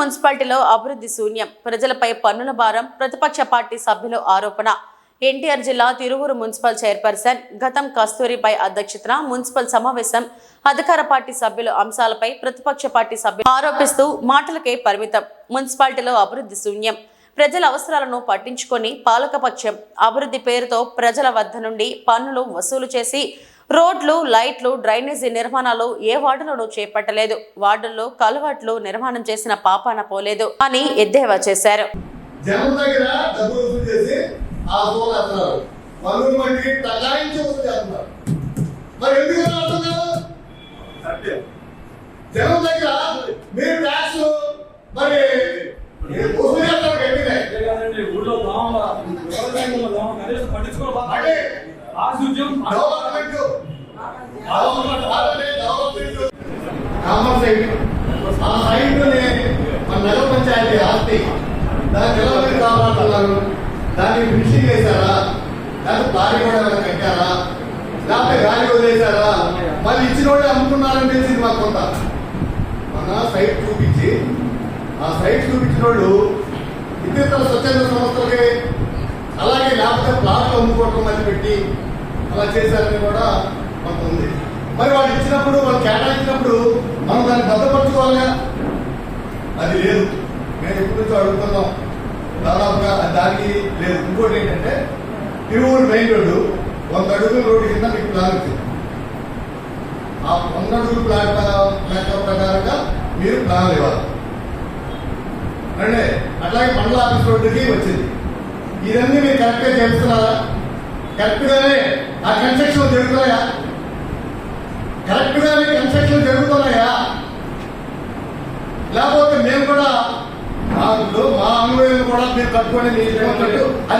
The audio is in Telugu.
మున్సిపాలిటీలో అభివృద్ధి శూన్యం, ప్రజలపై పన్నుల భారం, ప్రతిపక్ష పార్టీ సభ్యుల ఆరోపణ. ఎన్టీఆర్ జిల్లా తిరువూరు మున్సిపల్ చైర్పర్సన్ గతం కస్తూరిపై అధ్యక్షతన మున్సిపల్ సమావేశం. అధికార పార్టీ సభ్యుల అంశాలపై ప్రతిపక్ష పార్టీ సభ్యులు ఆరోపిస్తూ మాటలకే పరిమితం. మున్సిపాలిటీలో అభివృద్ధి శూన్యం, ప్రజల అవసరాలను పట్టించుకొని పాలకపక్షం అభివృద్ధి పేరుతో ప్రజల వద్ద నుండి పన్నులు వసూలు చేసి రోడ్లు, లైట్లు, డ్రైనేజీ నిర్మాణాలు ఏ వార్డులోనూ చేపట్టలేదు. వార్డుల్లో కలవాట్లు నిర్మాణం చేసిన పాపాన పోలేదు అని ఎద్దేవా చేశారు. నగర పంచాయతీ ఆస్తి దానికి ఎలా మీరు కావాలంటున్నారు? దాన్ని ఫినిషింగ్ చేశారా? దానికి ప్లాన్ కూడా ఏమైనా కట్టారా? లేకపోతే గాలి వదిలేశారా? మళ్ళీ ఇచ్చిన వాళ్ళు అమ్ముకున్నారని తెలిసింది మాకు కొంత. మన సైట్ చూపించి ఆ సైట్ చూపించిన వాళ్ళు ఇతర స్వచ్ఛంద సంస్థలకి అలాగే లేకపోతే ప్లాట్లు అమ్ముకోవటం మళ్ళీ పెట్టి అలా చేశారని కూడా మనకు ఉంది. మరి వాళ్ళు ఇచ్చినప్పుడు వాళ్ళు కేటాయించినప్పుడు మనం దాన్ని భద్రపరచుకోవాలిగా, అది లేదు. మేము ఎప్పటి నుంచో అడుగుతున్నాం, దాదాపుగా దానికి లేదు. ఇంకోటి ఏంటంటే తిరువూరు మెయిన్ రోడ్డు 100 అడుగుల రోడ్డు కింద మీకు ప్లాన్ వచ్చింది. ఆ 100 అడుగుల ప్లాన్ ప్రకారంగా మీరు ప్లాన్ ఇవ్వాలి. అంటే అట్లాగే మండల ఆఫీస్ రోడ్డుకి వచ్చింది. ఇవన్నీ మీరు కరెక్ట్గా చేస్తున్నారా? కరెక్ట్గానే ఆ కన్స్ట్రక్షన్ జరుగుతున్నాయా? కరెక్ట్గానే కన్స్ట్రక్షన్ జరుగుతున్నాయా? లేకపోతే మేము కూడా మా అనుభవం కూడా మీరు కట్టుకొని అది